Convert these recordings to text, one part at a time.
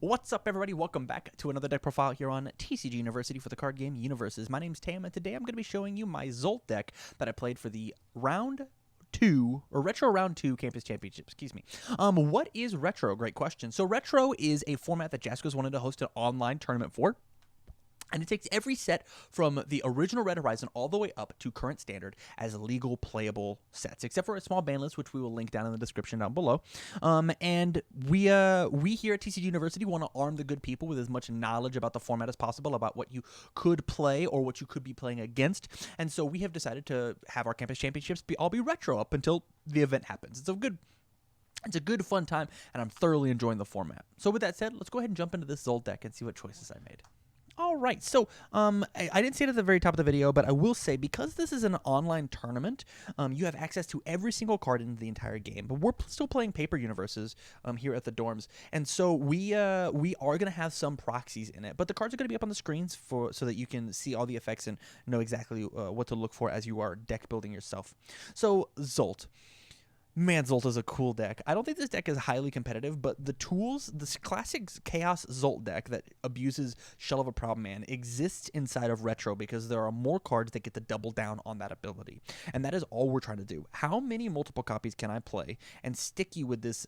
What's up, everybody? Welcome back to another deck profile here on TCG University for the card game UniVersus. My name's Tam, and today I'm going to be showing you my Zsolt deck that I played for the Retro Round 2 Campus Championship, excuse me. What is Retro? Great question. So Retro is a format that Jaskos wanted to host an online tournament for. And it takes every set from the original Red Horizon all the way up to current standard as legal playable sets, except for a small ban list, which we will link down in the description down below. And we here at TCG University want to arm the good people with as much knowledge about the format as possible, about what you could play or what you could be playing against. And so we have decided to have our campus championships all be retro up until the event happens. It's a good, fun time, and I'm thoroughly enjoying the format. So with that said, let's go ahead and jump into this Zsolt deck and see what choices I made. All right, so I didn't say it at the very top of the video, but I will say, because this is an online tournament, you have access to every single card in the entire game. But we're still playing paper UniVersus here at the dorms, and so we are going to have some proxies in it. But the cards are going to be up on the screens so that you can see all the effects and know exactly what to look for as you are deck building yourself. So Zsolt. Man, Zsolt is a cool deck. I don't think this deck is highly competitive, but the tools, this classic Chaos Zsolt deck that abuses Shell of a Proud Man exists inside of Retro because there are more cards that get to double down on that ability. And that is all we're trying to do. How many multiple copies can I play and stick you with this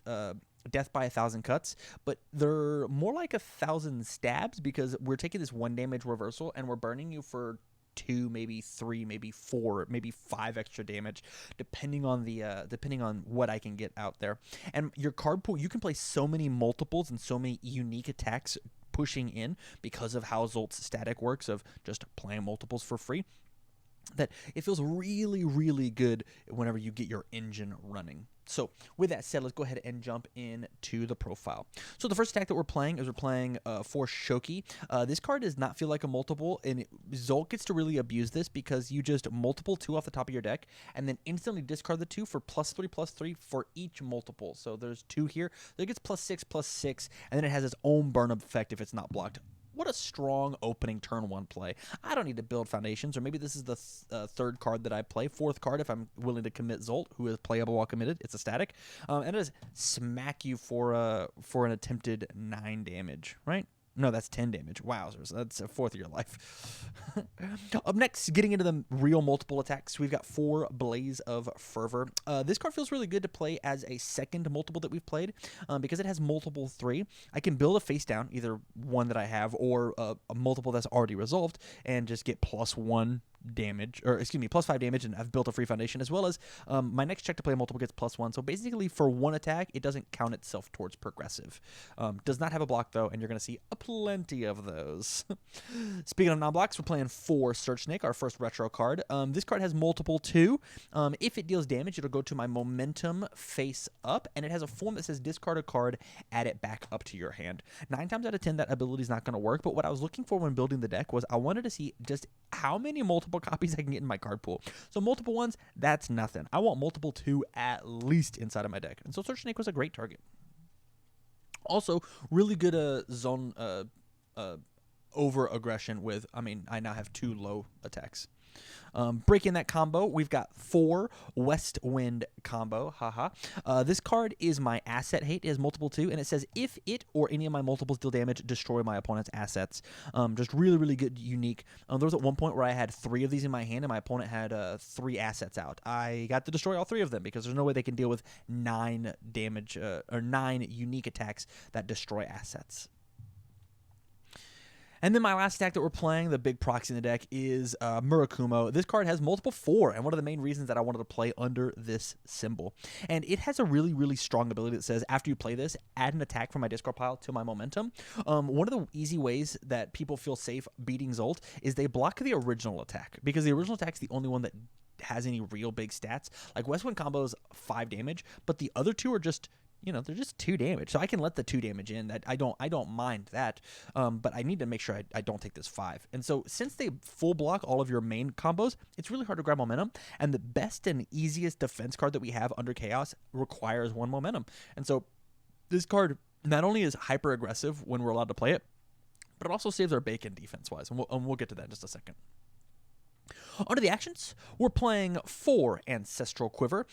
death by 1,000 cuts? But they're more like 1,000 stabs because we're taking this 1 damage reversal and we're burning you for 2, maybe 3, maybe 4, maybe 5 extra damage, depending on what I can get out there. And your card pool, you can play so many multiples and so many unique attacks pushing in because of how Zolt's static works of just playing multiples for free, that it feels really, really good whenever you get your engine running. So with that said, let's go ahead and jump into the profile. So the first attack that we're playing is for Shoki. This card does not feel like a multiple, and Zsolt gets to really abuse this because you just multiple 2 off the top of your deck and then instantly discard the 2 for +3/+3 for each multiple. So there's 2 here. So it gets +6/+6, and then it has its own burn up effect if it's not blocked. What a strong opening turn 1 play. I don't need to build foundations, or maybe this is the third card that I play, 4th card if I'm willing to commit Zsolt, who is playable while committed. It's a static. And it does smack you for an attempted 9 damage, right? No, that's 10 damage. Wowzers. That's a 4th of your life. Up next, getting into the real multiple attacks, we've got 4 Blaze of Fervor. This card feels really good to play as a second multiple that we've played because it has multiple 3. I can build a face down, either one that I have or a multiple that's already resolved, and just get +1 damage, or excuse me, +5 damage, and I've built a free foundation, as well as my next check to play a multiple gets +1. So basically, for 1 attack, it doesn't count itself towards progressive. Does not have a block though, and you're going to see plenty of those. Speaking of non-blocks, we're playing 4 Search Snake, our first retro card. This card has multiple 2. If it deals damage, it'll go to my momentum face up, and it has a form that says discard a card, add it back up to your hand. 9 times out of 10, that ability is not going to work, but what I was looking for when building the deck was I wanted to see just how many multiple copies I can get in my card pool. So multiple 1s, that's nothing. I want multiple 2 at least inside of my deck. And so Search Snake was a great target. Also, really good zone over aggression with, I now have 2 low attacks. Breaking that combo, we've got 4 Westwind combo. This card is my asset hate. It has multiple 2, and it says if it or any of my multiples deal damage, destroy my opponent's assets. Just really, really good, unique. There was at one point where I had 3 of these in my hand, and my opponent had 3 assets out. I got to destroy all 3 of them because there's no way they can deal with 9 damage or 9 unique attacks that destroy assets. And then my last attack that we're playing, the big proxy in the deck, is Murakumo. This card has multiple 4, and one of the main reasons that I wanted to play under this symbol. And it has a really, really strong ability that says, after you play this, add an attack from my discard pile to my momentum. One of the easy ways that people feel safe beating Zsolt is they block the original attack, because the original attack is the only one that has any real big stats. Like Westwind combo is 5 damage, but the other 2 are just, they're just 2 damage. So I can let the 2 damage in. That I don't mind that. But I need to make sure I don't take this 5. And so since they full block all of your main combos, it's really hard to grab momentum. And the best and easiest defense card that we have under Chaos requires 1 momentum. And so this card not only is hyper aggressive when we're allowed to play it, but it also saves our bacon defense wise. And we'll get to that in just a second. Under the actions, we're playing 4 Ancestral Quiver.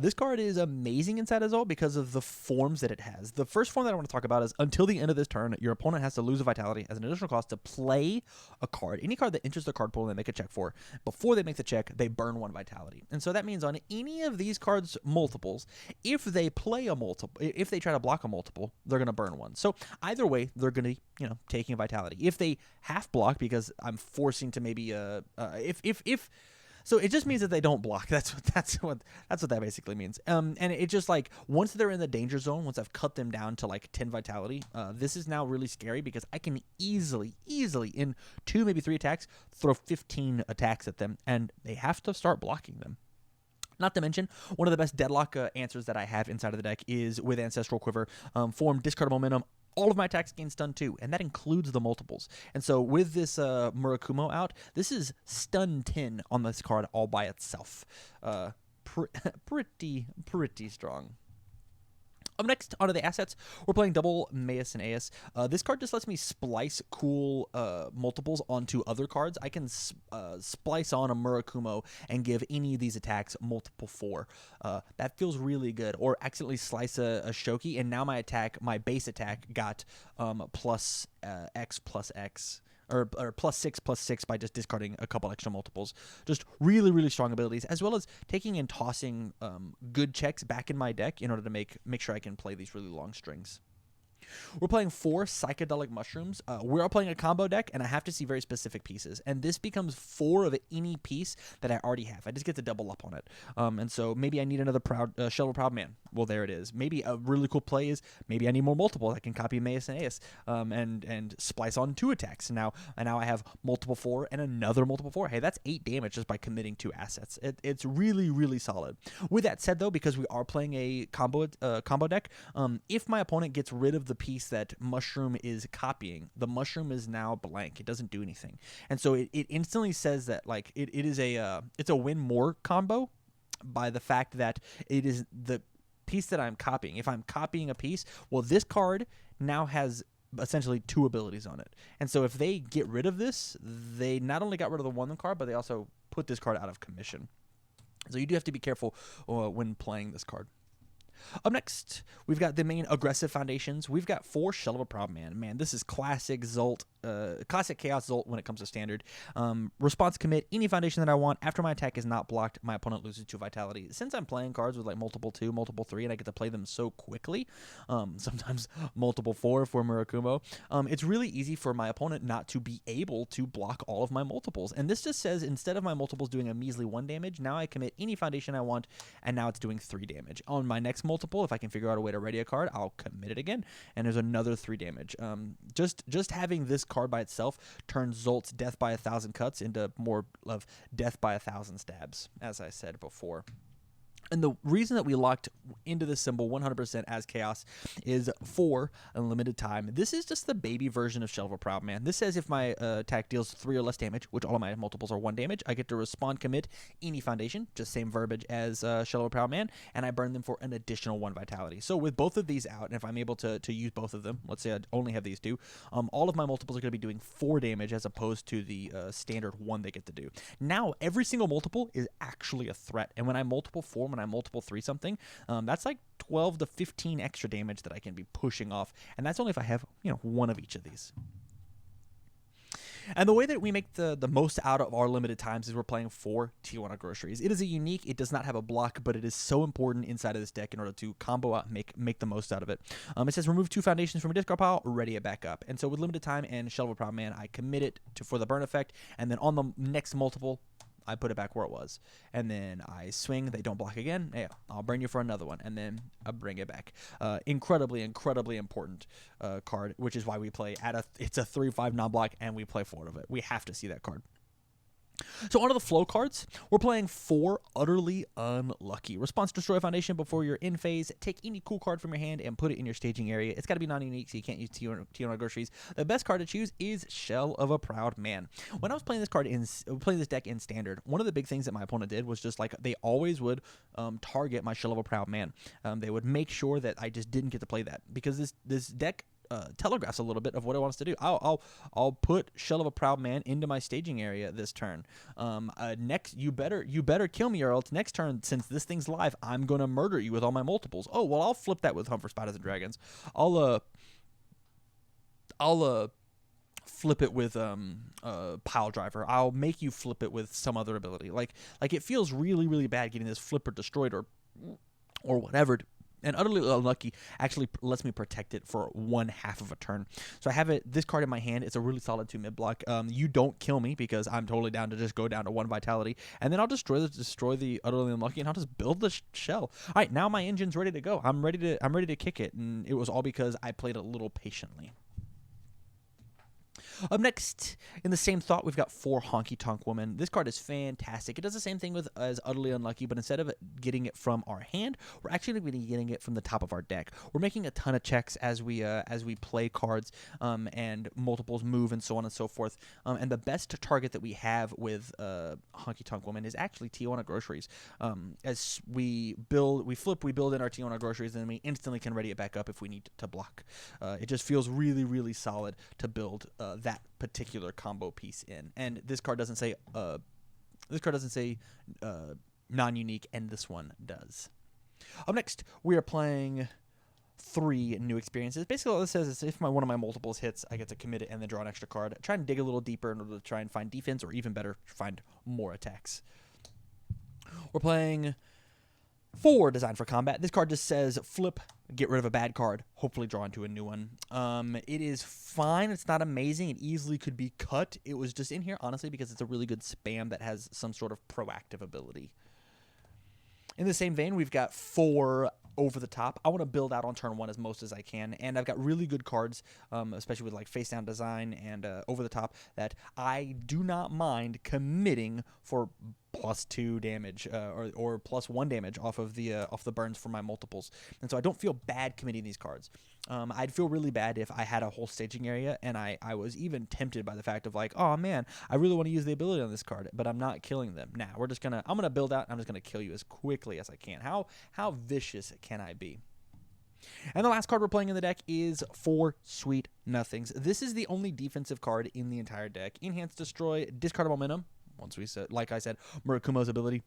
This card is amazing inside of Zsolt because of the forms that it has. The first form that I want to talk about is until the end of this turn, your opponent has to lose a vitality as an additional cost to play a card. Any card that enters the card pool and they make a check for, before they make the check, they burn 1 vitality. And so that means on any of these cards' multiples, if they play a multiple, if they try to block a multiple, they're going to burn 1. So either way, they're going to, taking a vitality. If they half block because I'm forcing to maybe if so it just means that they don't block. That's what that basically means. And it just like once they're in the danger zone, once I've cut them down to like 10 vitality, this is now really scary because I can easily in 2 maybe 3 attacks throw 15 attacks at them, and they have to start blocking them. Not to mention, one of the best deadlock answers that I have inside of the deck is with Ancestral Quiver. Form discard momentum. All of my attacks gain stun too, and that includes the multiples. And so with this Murakumo out, this is stun 10 on this card all by itself. Pretty strong. Up next, onto the assets, we're playing double maius and aeus. This card just lets me splice cool multiples onto other cards. I can splice on a Murakumo and give any of these attacks multiple 4. That feels really good. Or accidentally slice a Shoki, and now my base attack got plus X plus X. Or plus 6 by just discarding a couple extra multiples. Just really, really strong abilities, as well as taking and tossing good checks back in my deck in order to make sure I can play these really long strings. We're playing 4 psychedelic mushrooms. We're playing a combo deck, and I have to see very specific pieces. And this becomes 4 of any piece that I already have. I just get to double up on it. And so maybe I need another Shell of a Proud Man. Well, there it is. Maybe a really cool play is maybe I need more multiples. I can copy maius and aeus and splice on 2 attacks. And now I have multiple 4 and another multiple 4. Hey, that's 8 damage just by committing 2 assets. It's really, really solid. With that said, though, because we are playing a combo deck, if my opponent gets rid of the piece that mushroom is copying, the mushroom is now blank. It doesn't do anything, and so it instantly says that like it's a win more combo by the fact that it is the piece that I'm copying. If I'm copying a piece, well, this card now has essentially 2 abilities on it, and so if they get rid of this, they not only got rid of the one card, but they also put this card out of commission. So you do have to be careful when playing this card. Up next, we've got the main aggressive foundations. We've got 4 Shell of a Proud Man. Man, this is classic Zsolt, classic Chaos Zsolt when it comes to standard. Response commit, any foundation that I want. After my attack is not blocked, my opponent loses 2 vitality. Since I'm playing cards with like multiple 2, multiple 3, and I get to play them so quickly, sometimes multiple 4 for Murakumo, it's really easy for my opponent not to be able to block all of my multiples. And this just says instead of my multiples doing a measly 1 damage, now I commit any foundation I want, and now it's doing 3 damage. On my next multiple, if I can figure out a way to ready a card, I'll commit it again, and there's another 3 damage. Just having this card by itself turns Zolt's death by 1,000 cuts into more of death by 1,000 stabs, as I said before. And the reason that we locked into this symbol 100% as Chaos is for unlimited time. This is just the baby version of Shell of a Proud Man. This says if my attack deals 3 or less damage, which all of my multiples are 1 damage, I get to respond commit any foundation, just same verbiage as Shell of a Proud Man, and I burn them for an additional 1 vitality. So with both of these out, and if I'm able to use both of them, let's say I only have these 2, all of my multiples are going to be doing 4 damage as opposed to the standard 1 they get to do. Now, every single multiple is actually a threat, and when I multiple 4, when I multiple 3 something, that's like 12 to 15 extra damage that I can be pushing off, and that's only if I have 1 of each of these. And the way that we make the most out of our limited times is we're playing 4 Tijuana groceries. It is a unique, it does not have a block, but it is so important inside of this deck in order to combo out and make the most out of it. It says remove 2 foundations from a discard pile, ready it back up. And so with limited time and Shell of a Proud Man, I commit it for the burn effect, and then on the next multiple, I put it back where it was, and then I swing. They don't block again. Yeah, I'll burn you for another one, and then I bring it back. Incredibly important card, which is why we play it's a 3/5 non-block, and we play 4 of it. We have to see that card. So onto the flow cards, we're playing 4 Utterly Unlucky. Response, destroy a foundation before you're in phase. Take any cool card from your hand and put it in your staging area. It's got to be non-unique, so you can't use Tijuana groceries. The best card to choose is Shell of a Proud Man. When I was playing this deck in standard, one of the big things that my opponent did was just like they always would target my Shell of a Proud Man. They would make sure that I just didn't get to play that because this deck telegraphs a little bit of what it wants to do. I'll put Shell of a Proud Man into my staging area this turn. Next, you better kill me, or else next turn, since this thing's live, I'm gonna murder you with all my multiples. Oh well, I'll flip that with Hunt for Spiders and Dragons. I'll flip it with Pile Driver. I'll make you flip it with some other ability. Like it feels really, really bad getting this flip or destroyed or whatever. And Utterly Unlucky actually lets me protect it for 1/2 of a turn. So I have this card in my hand. It's a really solid 2 mid block. You don't kill me because I'm totally down to just go down to 1 vitality, and then I'll destroy the Utterly Unlucky, and I'll just build the shell. All right, now my engine's ready to go. I'm ready to kick it, and it was all because I played a little patiently. Up next, in the same thought, we've got 4 Honky Tonk Woman. This card is fantastic. It does the same thing as Utterly Unlucky, but instead of getting it from our hand, we're actually going to be getting it from the top of our deck. We're making a ton of checks as we play cards, and multiples move and so on and so forth. And the best target that we have with Honky Tonk Woman is actually Tijuana Groceries. As we build in our Tijuana Groceries, and then we instantly can ready it back up if we need to block. It just feels really, really solid to build that particular combo piece in. And this card doesn't say non-unique, and this one does. Up next, we are playing 3 new experiences. Basically, all this says is if one of my multiples hits, I get to commit it and then draw an extra card. Try and dig a little deeper in order to try and find defense, or even better, find more attacks. We're playing 4 Designed for Combat. This card just says flip, get rid of a bad card, hopefully draw into a new one. It is fine. It's not amazing. It easily could be cut. It was just in here, honestly, because it's a really good spam that has some sort of proactive ability. In the same vein, we've got 4 Over the Top. I want to build out on turn 1 as most as I can, and I've got really good cards, especially with like Face Down Design and Over the Top, that I do not mind committing for +2 damage or +1 damage off the burns for my multiples. And so I don't feel bad committing these cards. I'd feel really bad if I had a whole staging area and I was even tempted by the fact of like, oh man, I really want to use the ability on this card, but I'm not killing them. Nah, I'm gonna build out, and I'm just gonna kill you as quickly as I can. How vicious can I be? And the last card we're playing in the deck is 4 Sweet Nothings. This is the only defensive card in the entire deck. Enhance Destroy, discard a momentum. Once we said, like I said, Murakumo's ability.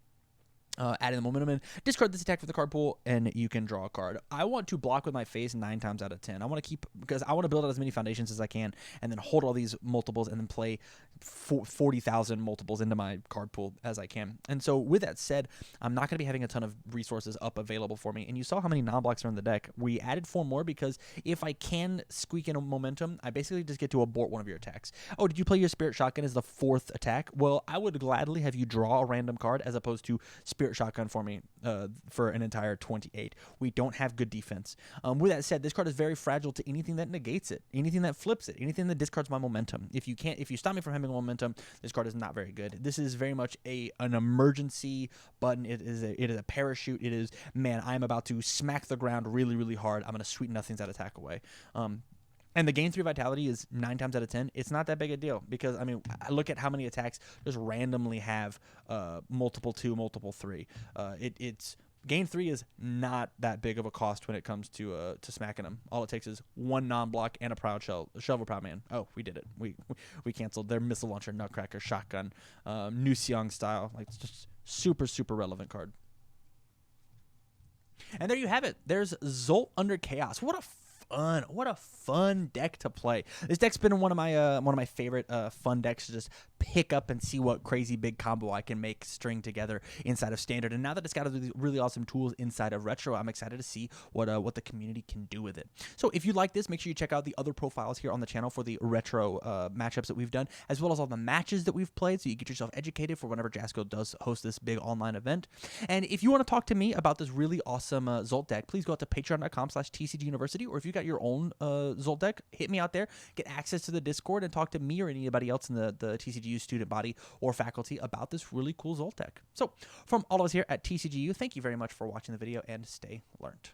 Add in the momentum and discard this attack from the card pool, and you can draw a card. I want to block with my face 9 times out of 10. I want to because I want to build out as many foundations as I can, and then hold all these multiples, and then play 40,000 multiples into my card pool as I can. And so with that said, I'm not going to be having a ton of resources up available for me. And you saw how many non-blocks are in the deck. We added 4 more because if I can squeak in a momentum, I basically just get to abort one of your attacks. Oh, did you play your Spirit Shotgun as the 4th attack? Well, I would gladly have you draw a random card as opposed to Spirit Shotgun for me for an entire 28. We don't have good defense. With that said, this card is very fragile to anything that negates it, anything that flips it, anything that discards my momentum. If you stop me from having momentum, this card is not very good. This is very much an emergency button. It is a parachute. It is, man, I'm about to smack the ground really, really hard. I'm going to sweep nothings that attack away. And the gain 3 vitality is 9 times out of 10. It's not that big a deal because, I mean, I look at how many attacks just randomly have multiple 2, multiple 3. It's gain 3 is not that big of a cost when it comes to smacking them. All it takes is 1 non-block and a Shell of a Proud Man. Oh, we did it. We canceled their missile launcher, Nutcracker, Shotgun, Nu Xiang style. Like, it's just super, super relevant card. And there you have it. There's Zsolt Under Chaos. What a fun deck to play. This deck's been one of my favorite fun decks to just pick up and see what crazy big combo I can make string together inside of Standard. And now that it's got really awesome tools inside of Retro, I'm excited to see what the community can do with it. So if you like this, make sure you check out the other profiles here on the channel for the Retro matchups that we've done, as well as all the matches that we've played, so you get yourself educated for whenever Jasco does host this big online event. And if you want to talk to me about this really awesome Zsolt deck, please go out to patreon.com/TCGUniversity, or if you got your own Zsolt deck, hit me out there, get access to the Discord, and talk to me or anybody else in the TCGU student body or faculty about this really cool Zsolt deck. So from all of us here at TCGU, thank you very much for watching the video, and stay learned.